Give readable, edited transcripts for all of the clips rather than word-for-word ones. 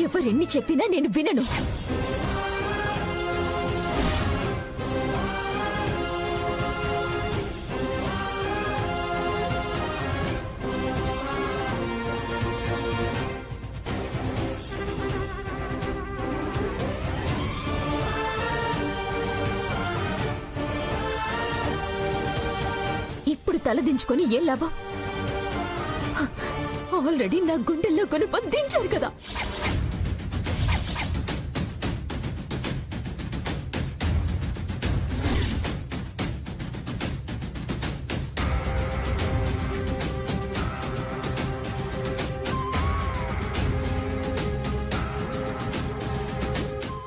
ఎవరెన్ని చెప్పినా నేను వినను. ఇప్పుడు తలదించుకొని ఏ లాభం? ఆల్రెడీ నా గుండెల్లో గుణపం దించారు కదా.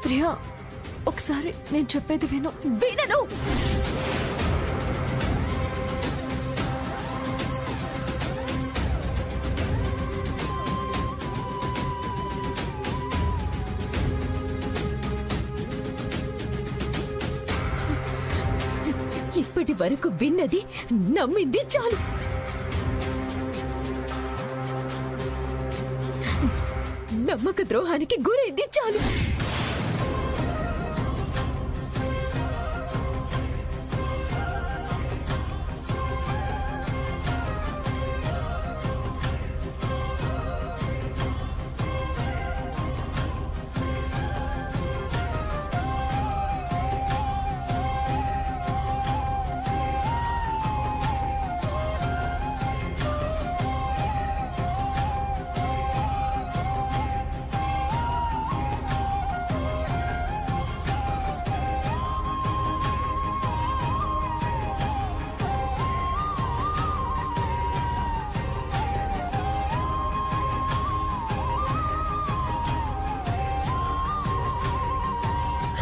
ప్రియా, ఒకసారి నేను చెప్పేది విను. వినను. ఇప్పటి వరకు విన్నది నమ్మింది చాలు. నమ్మక ద్రోహానికి గురైంది చాలు.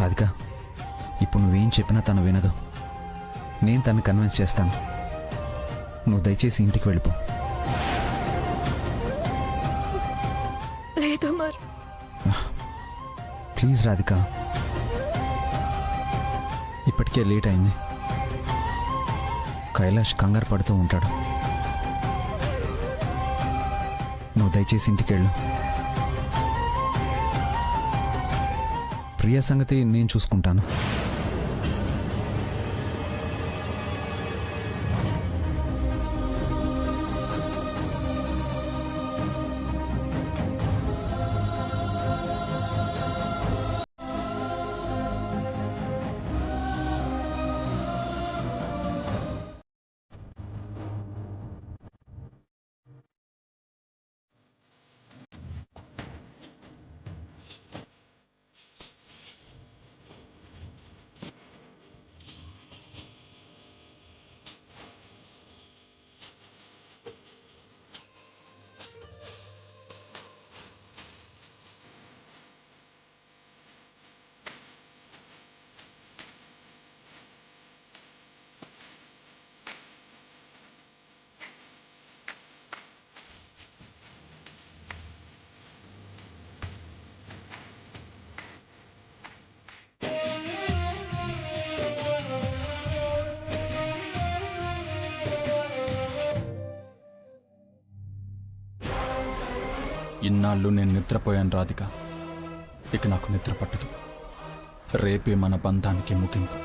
రాధిక, ఇప్పుడు నువ్వేం చెప్పినా తను వినదు. నేను తను కన్విన్స్ చేస్తాను. నువ్వు దయచేసి ఇంటికి వెళ్ళిపో. లేదమర్, ప్లీజ్ రాధిక, ఇప్పటికే లేట్ అయింది. కైలాష్ కంగారు పడుతూ ఉంటాడు. నువ్వు దయచేసి ఇంటికి వెళ్ళు. ప్రియా సంగతి నేను చూసుకుంటాను. ఇన్నాళ్ళు నేను నిద్రపోయాను రాధిక. ఇక నాకు నిద్ర పట్టదు. రేపే మన బంధానికి ముగింపు.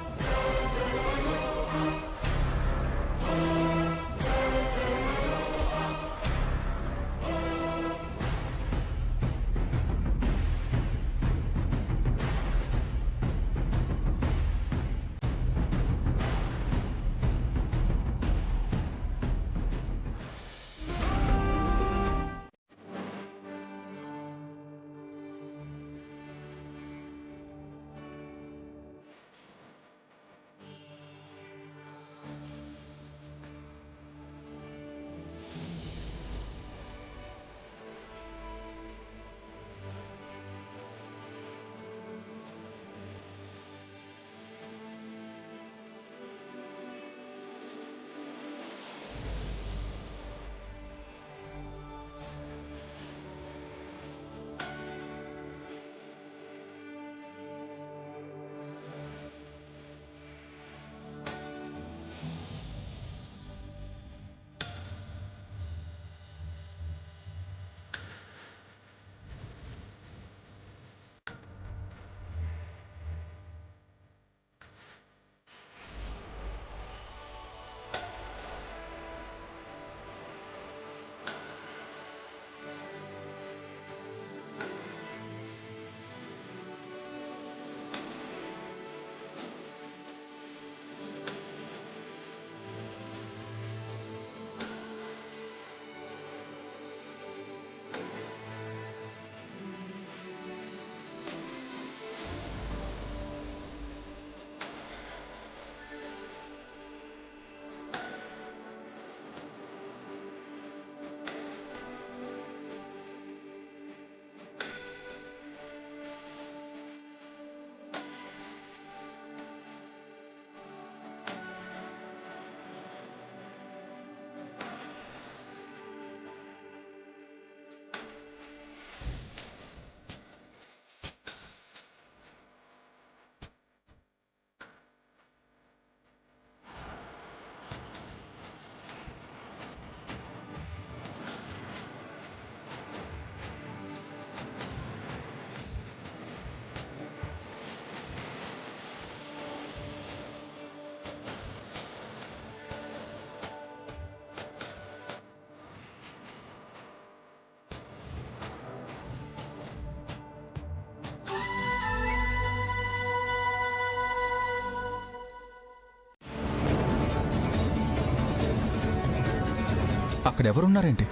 అక్కడ ఎవరున్నారేంటి?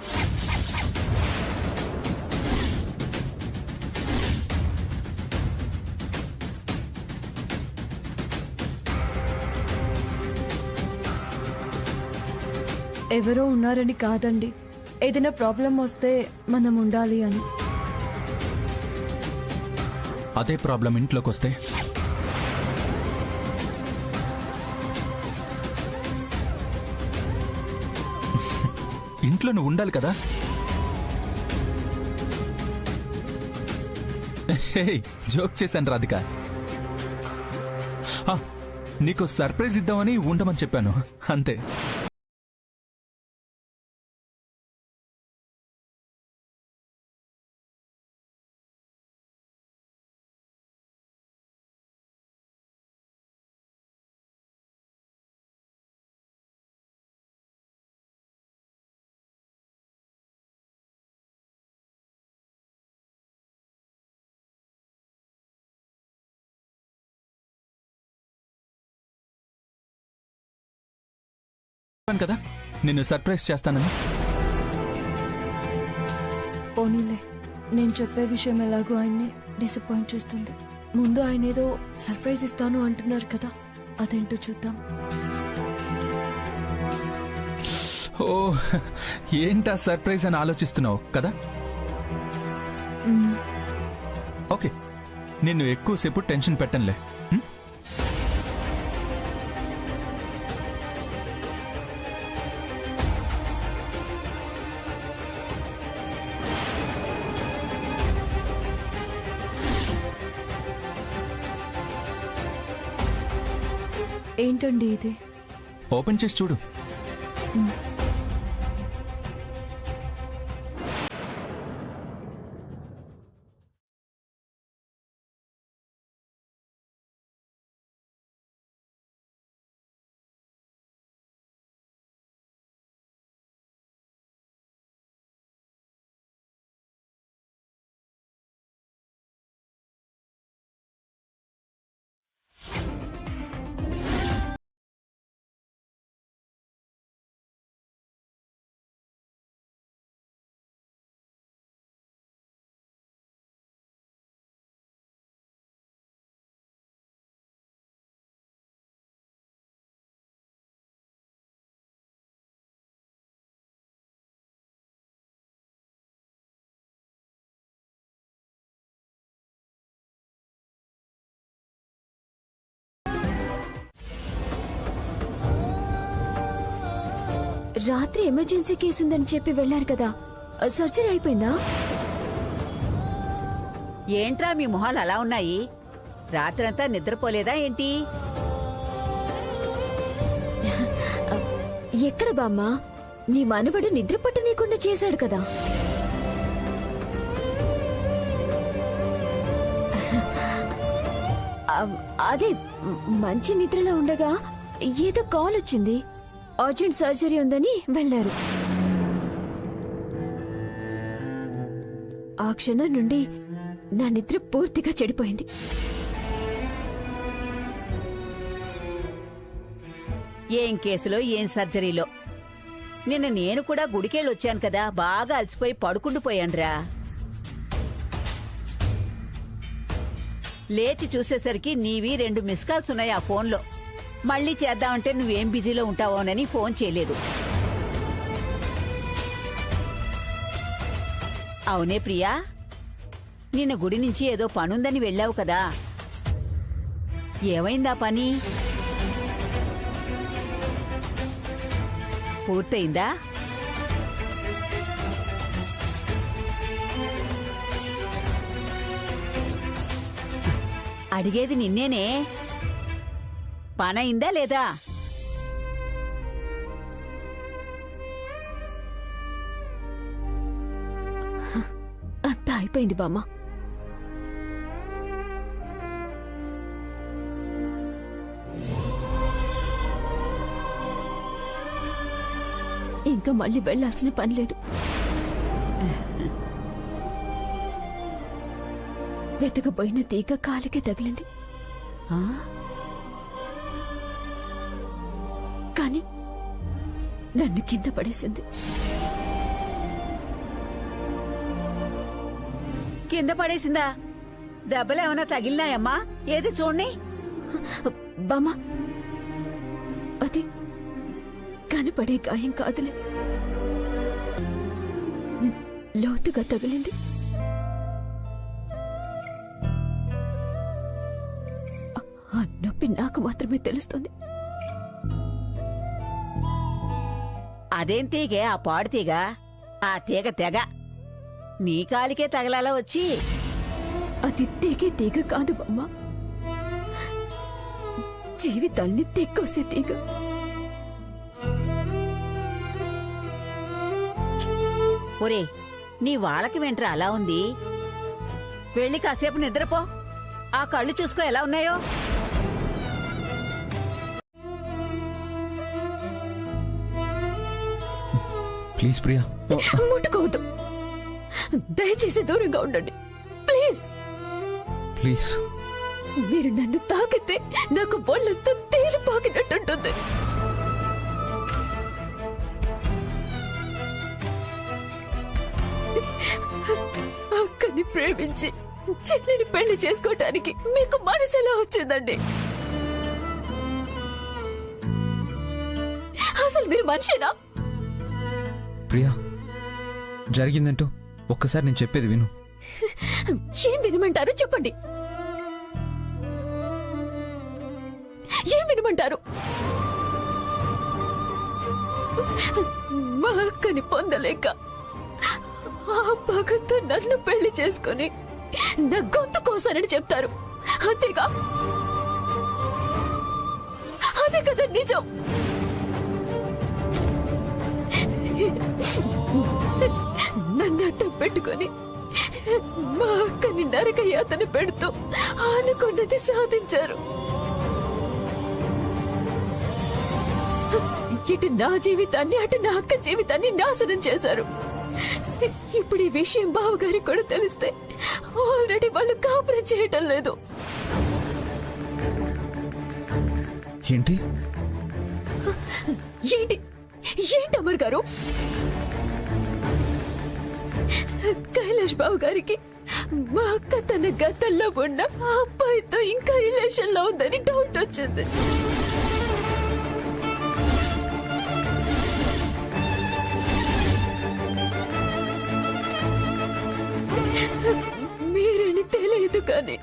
ఎవరో ఉన్నారని కాదండి, ఏదైనా ప్రాబ్లం వస్తే మనం ఉండాలి అని. అదే ప్రాబ్లం ఇంట్లోకి వస్తే? ఇంట్లో నువ్వు ఉండాలి కదా. జోక్ చేశాను రాధిక. నీకు సర్ప్రైజ్ ఇద్దామని ఉండమని చెప్పాను అంతే. కదా నిన్ను సర్ప్రైజ్ చేస్తానని. పోనీలే, నేను చెప్పే విషయం ఎలాగో ఆయన్ని డిసప్పాయింట్ చేస్తుంది. ముందు ఆయన ఏదో సర్ప్రైజ్ ఇస్తాను అంటున్నారు కదా, అదేంటో చూద్దాం. ఓ ఏంటా సర్ప్రైజ్ అని ఆలోచిస్తున్నావు కదా. ఓకే, నిన్ను ఎక్కువసేపు టెన్షన్ పెట్టనులే. ఏంటండి ఇది? ఓపెన్ చేసి చూడు. రాత్రి ఎమర్జెన్సీ కేసు ఉందని చెప్పి వెళ్లారు కదా, సర్జరీ అయిపోయిందా? ఏంట్రా మీ మొహాలు అలా ఉన్నాయి? రాత్రంతా నిద్రపోలేదా ఏంటి? ఎక్కడ బామ్మ, నీ మనవడు నిద్ర పట్టనీయకుండా చేశాడు కదా. అదే మంచి నిద్రలో ఉండగా ఏదో కాల్ వచ్చింది, అర్జెంట్ సర్జరీ ఉందని వెళ్లారు. ఆ క్షణం నుండి నా నిద్ర పూర్తిగా చెడిపోయింది. ఏం కేసులో ఏం సర్జరీలో. నిన్న నేను కూడా గుడికెళ్ళొచ్చాను కదా, బాగా అలసిపోయి పడుకుండిపోయానురా. లేచి చూసేసరికి నీవి 2 మిస్ కాల్స్ ఉన్నాయి ఆ ఫోన్లో. మళ్ళీ చేద్దామంటే నువ్వేం బిజీలో ఉంటావోనని ఫోన్ చేయలేదు. అవునే ప్రియా, నిన్న గుడి నుంచి ఏదో పనుందని వెళ్ళావు కదా, ఏమైందా పని? పూర్తయిందా? అడిగేది నిన్నేనే, పనయిందా లేదా? అంతా అయిపోయింది బామ్మ. ఇంకా మళ్ళీ వెళ్లాల్సిన పని లేదు. వెతకపోయిన తీగ కాలికి తగిలింది, కానీ నన్ను కింద పడేసింది. కింద పడేసిందా? దెబ్బలేమన్నా తగిలినాయమ్మా? ఏది చూడండి. బామ్మ, అది కనపడే గాయం కాదులే, లోతుగా తగిలింది. ఆ నొప్పి నాకు మాత్రమే తెలుస్తుంది. అదేం తీగే ఆ పాడు తీగ? ఆ తీగ తెగ నీ కాలికే తగలాలా వచ్చి? అది తెగే తీగ కాదు బామ్మ, జీవితాన్ని తెక్కోసే తీగ. ఒరే, నీ వాళ్ళకి వెంట్రా అలా ఉంది. వెళ్ళి కాసేపు నిద్రపో. ఆ కళ్ళు చూసుకో ఎలా ఉన్నాయో. ప్లీజ్ ప్రియా. ముట్టుకోవద్దు, దయచేసి దూరంగా ఉండండి ప్లీజ్. ప్లీజ్. మీరు నన్ను తాకితే నాకు బొళ్ళంతా తేలి పాకినట్టుంటుంది. అక్కని ప్రేమించి చెల్లిని పెళ్లి చేసుకోవటానికి మీకు మనసులా వచ్చిందండి? అసలు మీరు మనిషినా? ప్రియా, జరిగిందంటూ ఒక్కసారి నేను చెప్పేది విను. ఏం వినమంటారు చెప్పండి, ఏం వినమంటారు? మా అక్కని పొందలేక ఆ పగతో నన్ను పెళ్లి చేసుకుని నా గొంతు కోసానని చెప్తారు, అంతేగా? అదే కదా నిజం. నన్ను అడ్డం పెట్టుకొని మా అక్కని నరక యాతన పెడుతూ అనుకున్నది సాధించారు. ఇటు నా జీవితాన్ని అటు నా అక్క జీవితాన్ని నాశనం చేశారు. ఇప్పుడు ఈ విషయం బావగారికి కూడా తెలిస్తే ఆల్రెడీ వాళ్ళు కాపురం చేయటం లేదు. ఏంటి ఏంటి ఏంటి అమర్ గారు? కైలాష్ బాబు గారికి మా అక్క తన గతంలో ఉన్న ఆ అబ్బాయితో ఇంకా రిలేషన్ లో ఉందని డౌట్ వచ్చింది. మీరని తెలియదు కానీ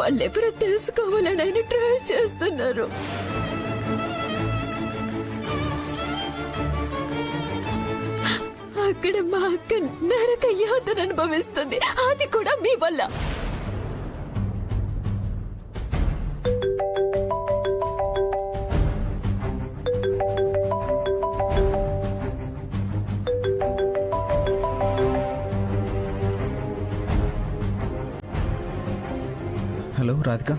వాళ్ళెవరో తెలుసుకోవాలని ఆయన ట్రై చేస్తున్నారు. అక్కడ మా అక్క నరక యాతన అనుభవిస్తుంది, అది కూడా మీ వల్ల. హలో రాధిక.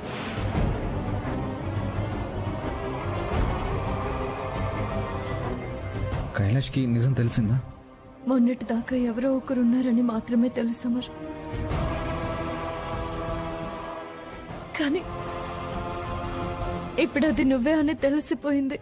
కైలాష్కి నిజం తెలిసిందా? మొన్నటి దాకా ఎవరో ఒకరున్నారని మాత్రమే తెలుసు అమర్, కానీ ఇప్పుడు అది నువ్వే అని తెలిసిపోయింది.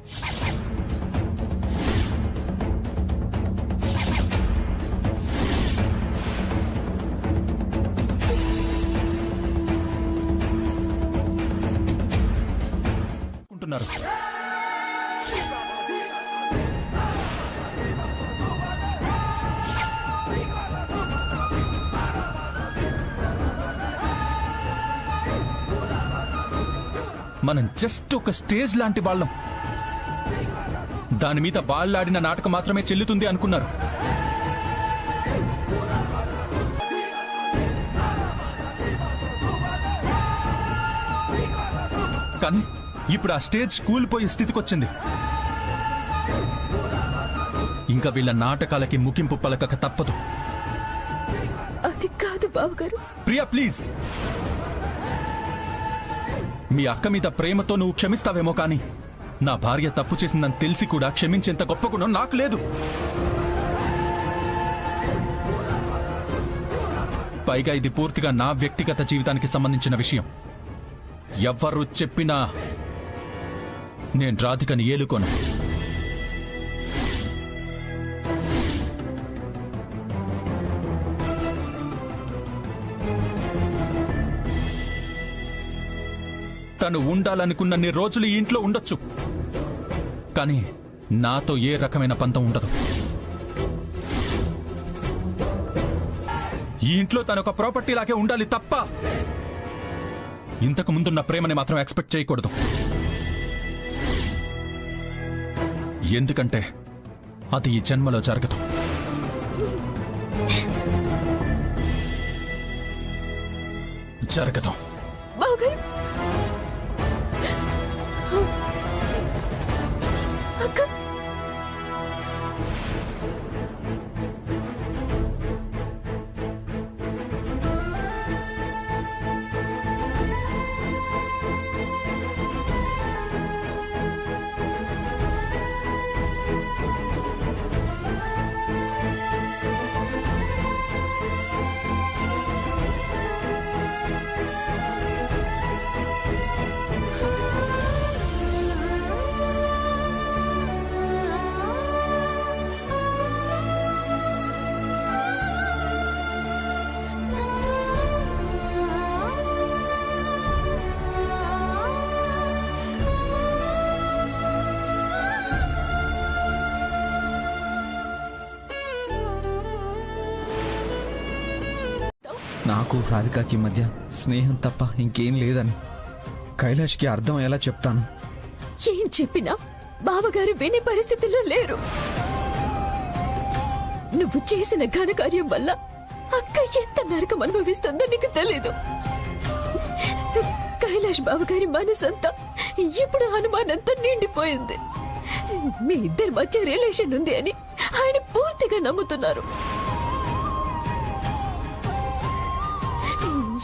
మనం జస్ట్ ఒక స్టేజ్ లాంటి వాళ్ళం. దాని మీద వాళ్ళాడిన నాటకం మాత్రమే చెల్లుతుంది అనుకున్నారు. కానీ ఇప్పుడు ఆ స్టేజ్ కూలిపోయే స్థితికొచ్చింది. ఇంకా వీళ్ళ నాటకాలకి ముగింపు పలకక తప్పదు. అది కాదు బావగారు. ప్రియా ప్లీజ్. మీ అక్క మీద ప్రేమతో నువ్వు క్షమిస్తావేమో కానీ నా భార్య తప్పు చేసిందని తెలిసి కూడా క్షమించేంత గొప్ప గుణం నాకు లేదు. పైగా ఇది పూర్తిగా నా వ్యక్తిగత జీవితానికి సంబంధించిన విషయం. ఎవ్వరు చెప్పినా నేను రాధికని ఏలుకోను. తను ఉండాలనుకున్నన్ని రోజులు ఈ ఇంట్లో ఉండొచ్చు, కానీ నాతో ఏ రకమైన పంతం ఉండదు. ఈ ఇంట్లో తను ఒక ప్రాపర్టీ లాగే ఉండాలి తప్ప ఇంతకు ముందున్న ప్రేమని మాత్రం ఎక్స్పెక్ట్ చేయకూడదు. ఎందుకంటే అది ఈ జన్మలో జరగదు. జరగదు. బావగారు, అక్క, నాకు రాధికాకి మధ్య స్నేహం తప్ప ఇంకేం లేదని కైలాష్కి అర్థం ఎలా చెప్తాను? ఏం చెప్పినా బావగారు వినే పరిస్థితుల్లో లేరు. నువ్వు చేసిన ఘనకార్యం వల్ల అక్క ఎంత నరకం అనుభవిస్తుందో నీకు తెలీదు. కైలాష్ బావగారి మనసంతా ఇప్పుడు అనుమానంతో నిండిపోయింది. మీ ఇద్దరి మధ్య రిలేషన్ ఉంది అని ఆయన పూర్తిగా నమ్ముతున్నారు.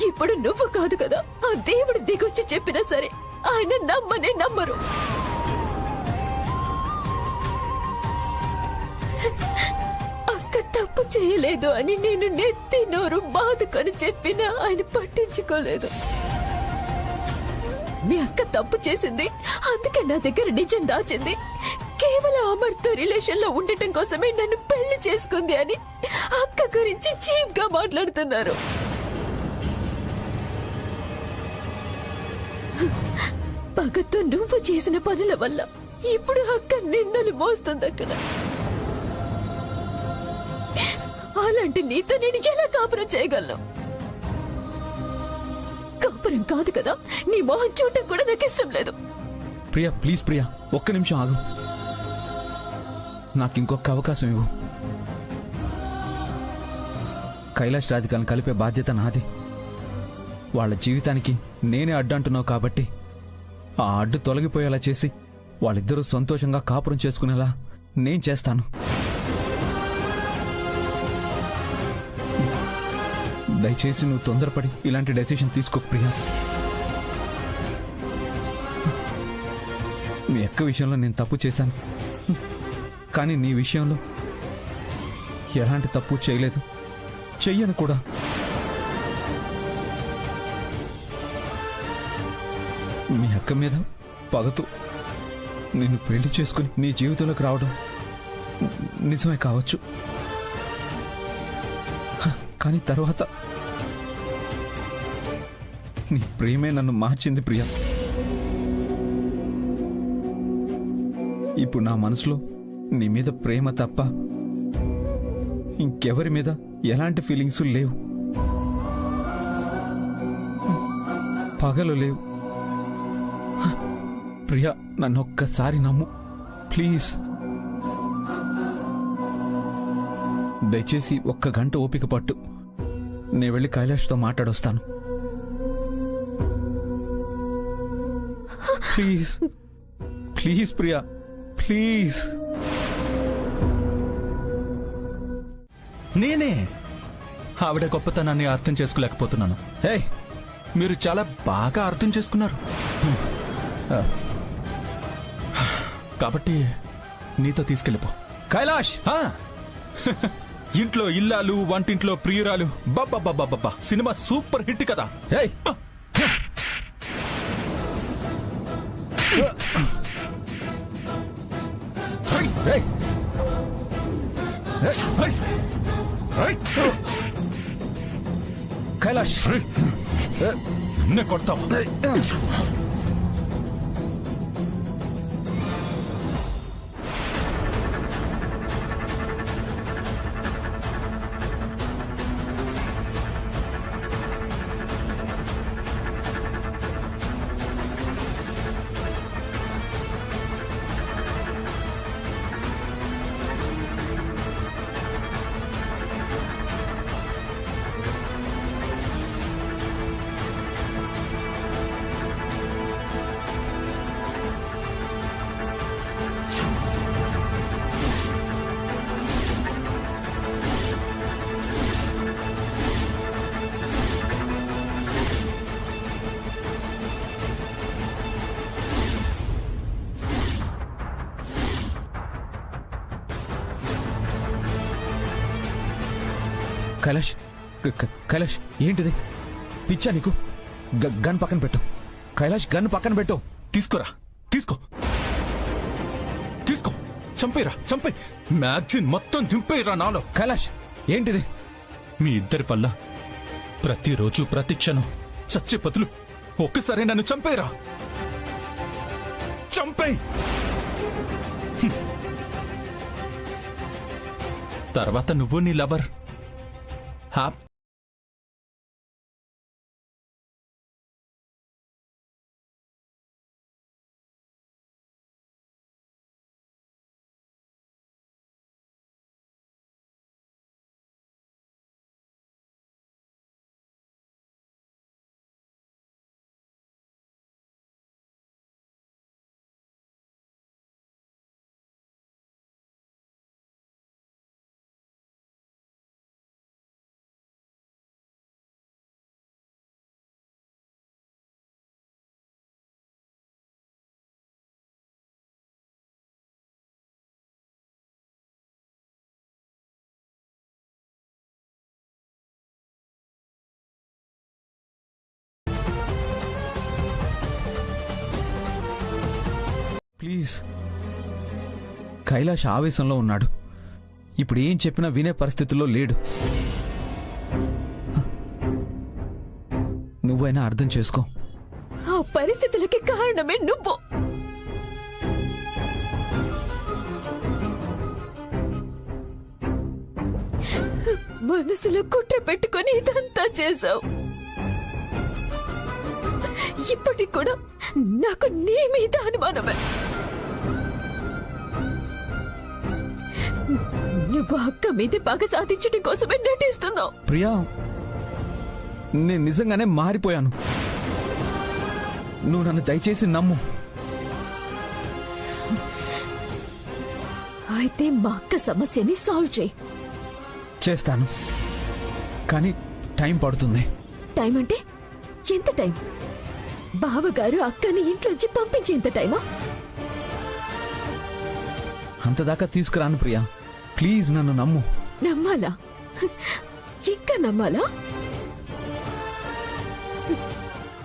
ఇప్పుడు నువ్వు కాదు కదా, ఆ దేవుడు దిగొచ్చి చెప్పినా సరే ఆయన నమ్మనే నమ్మరు. అక్క తప్పు చేయలేదు అని నేను నెత్తి నోరు బాదుకొని చెప్పినా ఆయన పట్టించుకోలేదు. మీ అక్క తప్పు చేసింది, అందుకే నా దగ్గర నిజం దాచింది. కేవలం అమర్తో రిలేషన్ లో ఉండటం కోసమే నన్ను పెళ్లి చేసుకుంది అని అక్క గురించి చీప్ గా మాట్లాడుతున్నారు. పగతో నువ్వు చేసిన పనుల వల్ల ఇప్పుడు అక్క నిందలు మోస్తుంది. అక్కడ అలాంటి నీతో నేను ఎలా కాపురం చేయగలను? కాపురం కాదు కదా, నీ మొహం చూడటం కూడా నాకు ఇష్టం లేదు. ప్రియా, ప్లీజ్ ప్రియా, ఒక్క నిమిషం ఆగు. నాకు ఇంకొక అవకాశం ఇవ్వు. కైలాష్ రాధికలను కలిపే బాధ్యత నాది. వాళ్ళ జీవితానికి నేనే అడ్డంటున్నావు కాబట్టి ఆ అడ్డు తొలగిపోయేలా చేసి వాళ్ళిద్దరూ సంతోషంగా కాపురం చేసుకునేలా నేను చేస్తాను. దయచేసి నువ్వు తొందరపడి ఇలాంటి డెసిషన్ తీసుకోకు ప్రియా. మీ అక్క విషయంలో నేను తప్పు చేశాను, కానీ నీ విషయంలో ఎలాంటి తప్పు చేయలేదు, చెయ్యను కూడా. మీ అక్క మీద పగతో నిన్ను పెళ్లి చేసుకుని నీ జీవితంలోకి రావడం నిజమే కావచ్చు, కానీ తర్వాత నీ ప్రేమే నన్ను మార్చింది ప్రియా. ఇప్పుడు నా మనసులో నీ మీద ప్రేమ తప్ప ఇంకెవరి మీద ఎలాంటి ఫీలింగ్స్ లేవు, పగలు లేవు. ప్రియా, నన్ను ఒక్కసారి నమ్ము ప్లీజ్. దయచేసి 1 గంట ఓపిక పట్టు. నేను వెళ్ళి కైలాష్తో మాట్లాడొస్తాను. Please please Priya, please. నేనే ఆవిడ గొప్పతనాన్ని అర్థం చేసుకోలేకపోతున్నాను. హే, మీరు చాలా బాగా అర్థం చేసుకున్నారు. కాబట్టి నీతో తీసుకెళ్ళిపో. కైలాష్! ఇంట్లో ఇల్లాలు, వంటింట్లో ప్రియురాలు. బాబా, సినిమా సూపర్ హిట్ కదా. కైలాష్, కొడతావు. కైలాష్ కైలాష్ ఏంటిది? పిచ్చా నీకు? గన్ పక్కన పెట్టు కైలాష్, గన్ పక్కన పెట్టు. తీసుకోరా, తీసుకో, చంపేరా, చంపే, మ్యాగ్జిన్ మొత్తం దింపేరా నాలో. కైలాష్ ఏంటిది? మీ ఇద్దరి వల్ల ప్రతిరోజు ప్రతి క్షణం చచ్చే బదులు ఒక్కసారి నన్ను చంపేరా, చంపే. తర్వాత నువ్వు నీ లవర్ హ్యాపీ. ప్లీజ్. కైలాష్ ఆవేశంలో ఉన్నాడు. ఇప్పుడు ఏం చెప్పినా వినే పరిస్థితుల్లో లేడు. నువ్వైనా అర్థం చేసుకో. ఆ పరిస్థితులకి కారణమే నువ్వు. మనసులో కుట్ర పెట్టుకొని ఇదంతా చేశావు. ఇప్పటికి కూడా నాకు నీ మీద అనుమానమే. నువ్వు అక్క మీద పగ సాధించడం కోసమే నటిస్తున్నావు. ప్రియా, నేను నిజంగానే మారిపోయాను. నువ్వు నన్ను దయచేసి నమ్ము. అయితే మా అక్క సమస్యని సాల్వ్ చేయి. చేస్తాను, కానీ టైం పడుతుంది. టైం అంటే ఎంత టైం? బావగారు అక్కని ఇంట్లోంచి పంపించేంత టైమా? అంతదాకా తీసుకురాను ప్రియా. ప్లీజ్ నన్ను నమ్ము. నమ్మాలా? ఇంకా నమ్మాలా?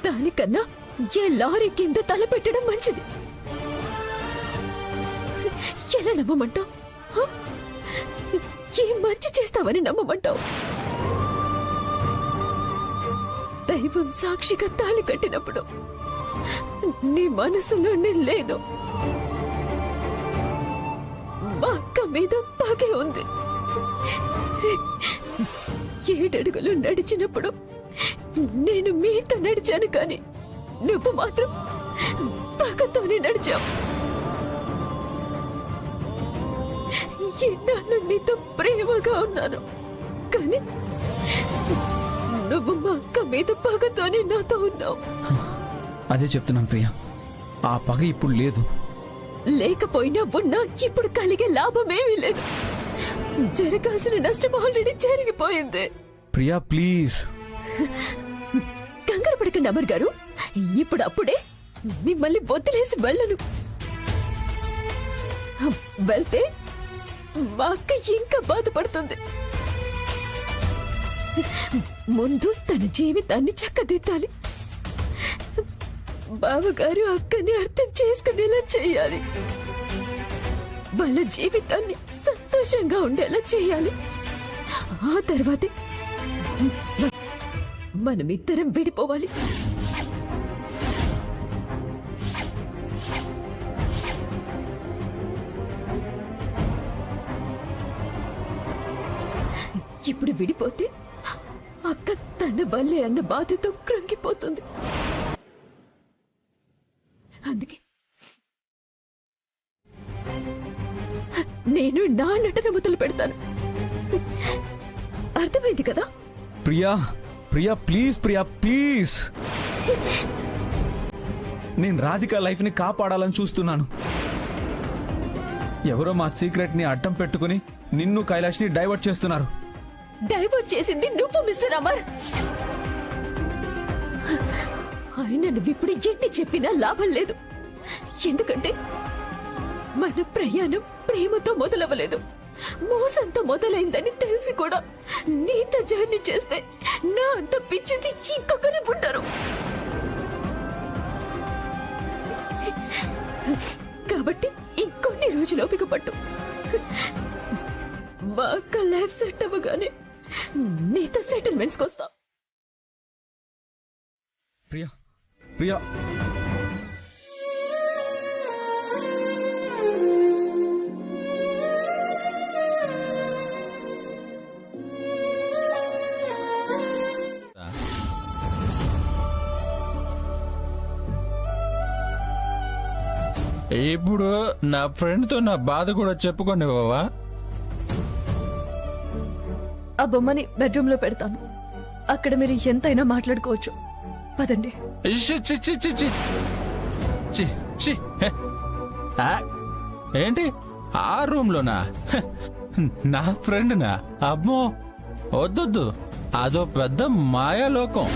దానికన్నా ఏ లారీ కింద తల పెట్టడం మంచిది. ఎలా నమ్మమంటావు? ఏం మంచి చేస్తావని నమ్మమంటావు? దైవం సాక్షిగా తాళి కట్టినప్పుడు నీ మనసులో నేను లేను. మా అక్క మీద పగే ఉంది. 7 అడుగులు నడిచినప్పుడు నేను మీతో నడిచాను, కానీ నువ్వు మాత్రం పగతోనే నడిచావు. ఎన్నాళ్ళు నీతో ప్రేమగా ఉన్నాను, కానీ నువ్వు మా అక్క మీద పగతోనే నాతో ఉన్నావు. అదే చెప్తున్నాను ప్రియా, ఆ పగ ఇప్పుడు లేదు. లేకపోయినా ఉన్నా ఇప్పుడు కలిగే లాభమేమీ లేదు. జరగాల్సిన నష్టం ఆల్రెడీ జరిగిపోయింది. ప్రియా ప్లీజ్. కంగారు పడకండి అమర్ గారు. ఇప్పుడు అప్పుడే మిమ్మల్ని వదిలేసి వెళ్ళను. వెళ్తే మా అక్క ఇంకా బాధపడుతుంది. ముందు తన జీవితాన్ని చక్కదిద్దాలి. బావగారు అక్కని అర్థం చేసుకునేలా చేయాలి. వాళ్ళ జీవితాన్ని సంతోషంగా ఉండేలా చేయాలి. ఆ తర్వాతే మనమిద్దరం విడిపోవాలి. ఇప్పుడు విడిపోతే అక్క తన వల్లే అన్న బాధతో కృంగిపోతుంది. అందుకే నేను నా నటన మొదలు పెడతాను. అర్థమైంది కదా? Priya Priya please, Priya please. నేను రాధిక లైఫ్ ని కాపాడాలని చూస్తున్నాను. ఎవరో మా సీక్రెట్ ని అడ్డం పెట్టుకుని నిన్ను కైలాష్ ని డైవర్ట్ చేస్తున్నారు. డైవర్ట్ చేసింది నువ్వు మిస్టర్ అమర్. ఆయన నువ్విప్పుడు ఎన్ని చెప్పినా లాభం లేదు. ఎందుకంటే మన ప్రయాణం ప్రేమతో మొదలవ్వలేదు, మోసంత మొదలైందని తెలిసి కూడా నీతో జర్నీ చేస్తే నా అంత పిచ్చిది ఇంకొకరు పుట్టారు. కాబట్టి ఇంకొన్ని రోజులు ఓపిక పట్టు. మా అక్క లైఫ్ సెట్ అవ్వగానే నీతో సెటిల్మెంట్స్కి వస్తా. ప్రియా ప్రియా ఇప్పుడు నా ఫ్రెండ్తో నా బాధ కూడా చెప్పుకోండి బావా. ఆ బొమ్మని బెడ్రూమ్ లో పెడతాను. అక్కడ మీరు ఎంతైనా మాట్లాడుకోవచ్చు. పదండి. ఇష్షి, చి, చి, చి, చి. చి, చి. హె. ఆ, ఏంటి ఆ రూమ్ లోనా? హె. నా ఫ్రెండ్నా? అమ్మో వద్దొద్దు, అదో పెద్ద మాయాలోకం.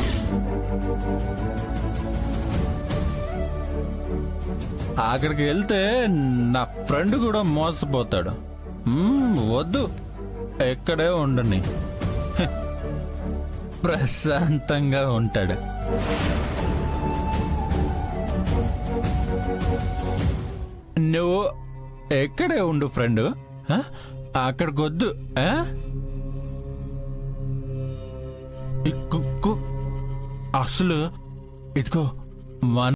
అక్కడికి వెళ్తే నా ఫ్రెండ్ కూడా మోసపోతాడు. వద్దు, ఎక్కడే ఉండని. హె. ప్రశాంతంగా ఉంటాడు. నువ్వు ఎక్కడే ఉండు ఫ్రెండ్, అక్కడికి వద్దు. అసలు ఇదిగో మన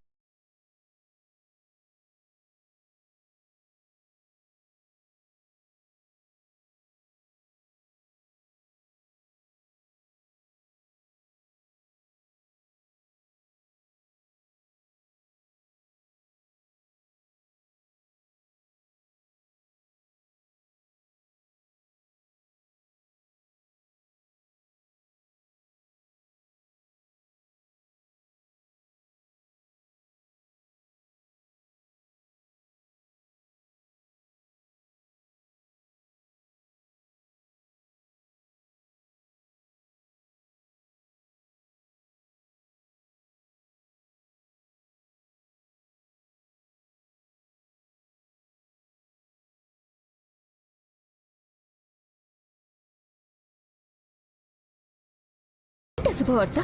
శుభవార్త.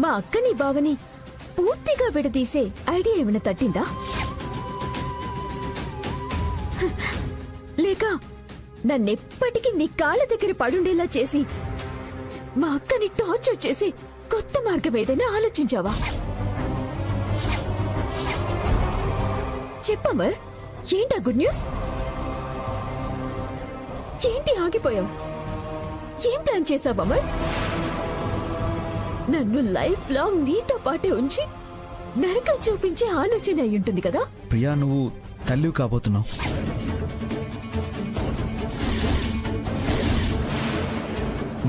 మా అక్కని బావని పూర్తిగా విడదీసే ఐడియా ఏమైనా తట్టిందా? లేక నన్నెప్పటికీ నీ కాళ్ళ దగ్గర పడుండేలా చేసి మా అక్కని టార్చర్ చేసి కొత్త మార్గం ఏదైనా ఆలోచించావా? చెప్పమర్, ఏంటా గుడ్ న్యూస్? ఏంటి ఆగిపోయావు? ఏం ప్లాన్ చేసావు అమర్? నన్ను లైఫ్ లాంగ్ నీతో పాటే ఉంచి నరకం చూపించే ఆలోచన అయి ఉంటుంది కదా? ప్రియా, నువ్వు తల్లి కాబోతున్నావు.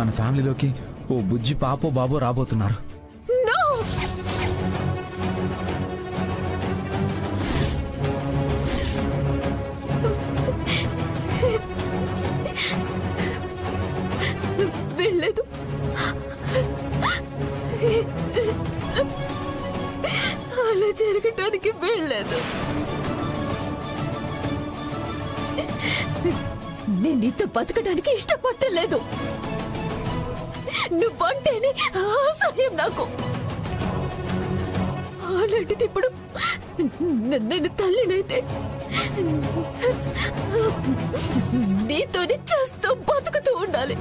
మన ఫ్యామిలీలోకి ఓ బుజ్జి పాపో బాబో రాబోతున్నారు. No! వెళ్ళలేదు. అలా జరగటానికి వెళ్ళలేదు. నేను నీతో బతకడానికి ఇష్టపట్టలేదు. నువ్వంటేనే అసహ్యం నాకు. అలాంటిది ఇప్పుడు నేను తల్లినైతే నీతోని చేస్తూ బతుకుతూ ఉండాలి.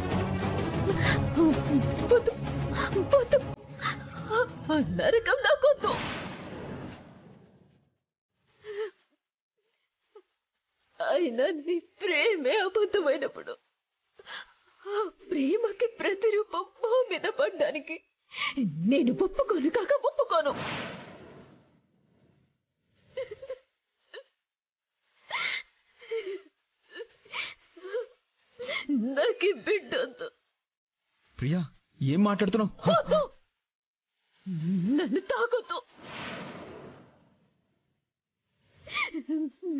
నరకం నాకొద్దు. అయినా నీ ప్రేమే అబద్ధమైనప్పుడు ఆ ప్రేమకి ప్రతిరూపం మా మీద పడ్డానికి నేను ఒప్పుకోను కాక ఒప్పుకోను. నాకు బిడ్డొద్దు. ప్రియా, ఏం మాట్లాడుతున్నావు? నన్ను తాకొద్దు.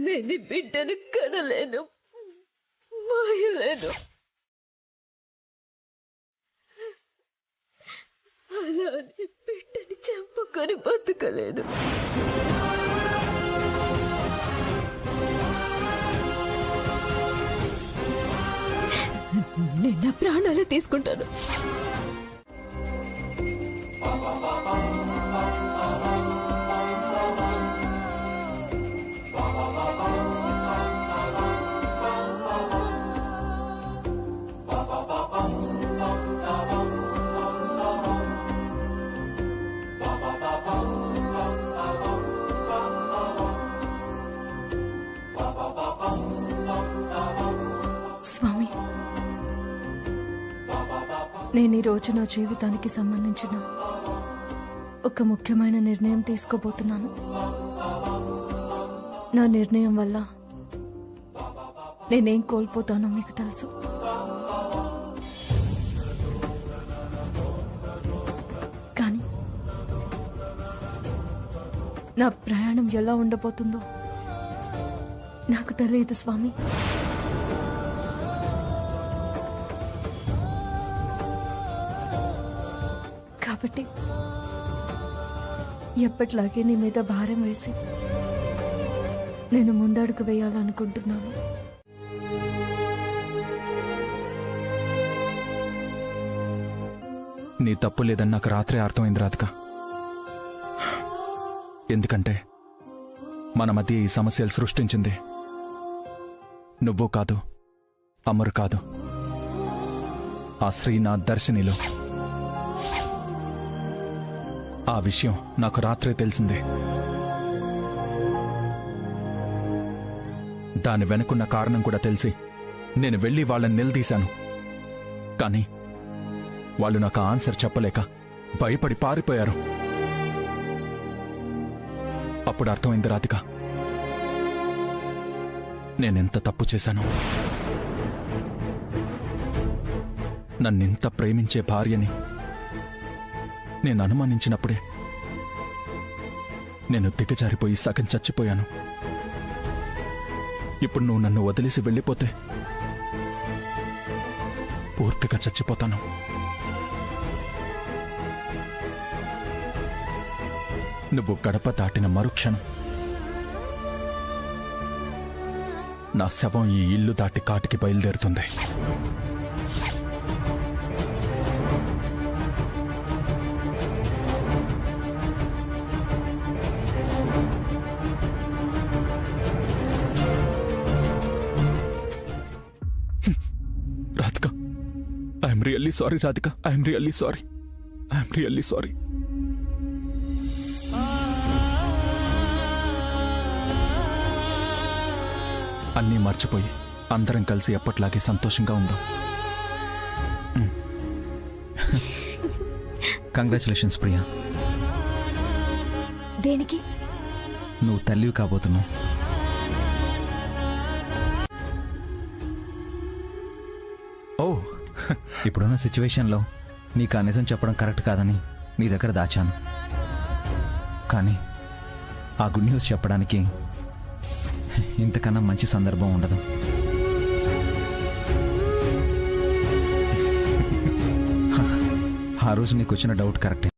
నేను బిడ్డను కనలేను, మాయలేను. అలా అని బిడ్డని చంపుకొని బతకలేను. నేను నా ప్రాణాలు తీసుకుంటాను. స్వామి, నేను ఈరోజు నా జీవితానికి సంబంధించిన ఒక ముఖ్యమైన నిర్ణయం తీసుకోబోతున్నాను. నా నిర్ణయం వల్ల నేనేం కోల్పోతానో మీకు తెలుసు. కానీ నా ప్రయాణం ఎలా ఉండబోతుందో నాకు తెలియదు స్వామి. కాబట్టి ఎప్పట్లాగే నీ మీద భారం వేసి నేను ముందడుగు వేయాలనుకుంటున్నాను. నీ తప్పు లేదని నాకు రాత్రే అర్థమైంది రాధిక. ఎందుకంటే మన మధ్య ఈ సమస్యలు సృష్టించింది నువ్వు కాదు, అమరు కాదు, ఆ శ్రీనాథ్ దర్శినిలో. ఆ విషయం నాకు రాత్రే తెలిసిందే. దాని వెనుకున్న కారణం కూడా తెలిసి నేను వెళ్ళి వాళ్ళని నిలదీశాను. కానీ వాళ్ళు నాకు ఆన్సర్ చెప్పలేక భయపడి పారిపోయారు. అప్పుడు అర్థమైంది రాధిక, నేనెంత తప్పు చేశాను. నన్నింత ప్రేమించే భార్యని నేను అనుమానించినప్పుడే నేను దిగజారిపోయి సగం చచ్చిపోయాను. ఇప్పుడు నువ్వు నన్ను వదిలేసి వెళ్ళిపోతే పూర్తిగా చచ్చిపోతాను. నువ్వు గడప దాటిన మరుక్షణం నా శవం ఈ ఇల్లు దాటి కాటికి బయలుదేరుతుంది. Radhika, I'm really sorry Radhika, I'm really sorry, I'm really sorry. అన్నీ మర్చిపోయి అందరం కలిసి ఎప్పట్లాగే సంతోషంగా ఉందాం. కంగ్రాచులేషన్స్ ప్రియా. దేనికి? నువ్వు తల్లివి కాబోతున్నావు. ఓ, ఇప్పుడున్న సిచ్యువేషన్లో నీకు ఆ నిజం చెప్పడం కరెక్ట్ కాదని నీ దగ్గర దాచాను. కానీ ఆ గుడ్ న్యూస్ చెప్పడానికి ఇంతకన్నా మంచి సందర్భం ఉండదు. ఆ రోజు నీకు వచ్చిన డౌట్ కరెక్టే.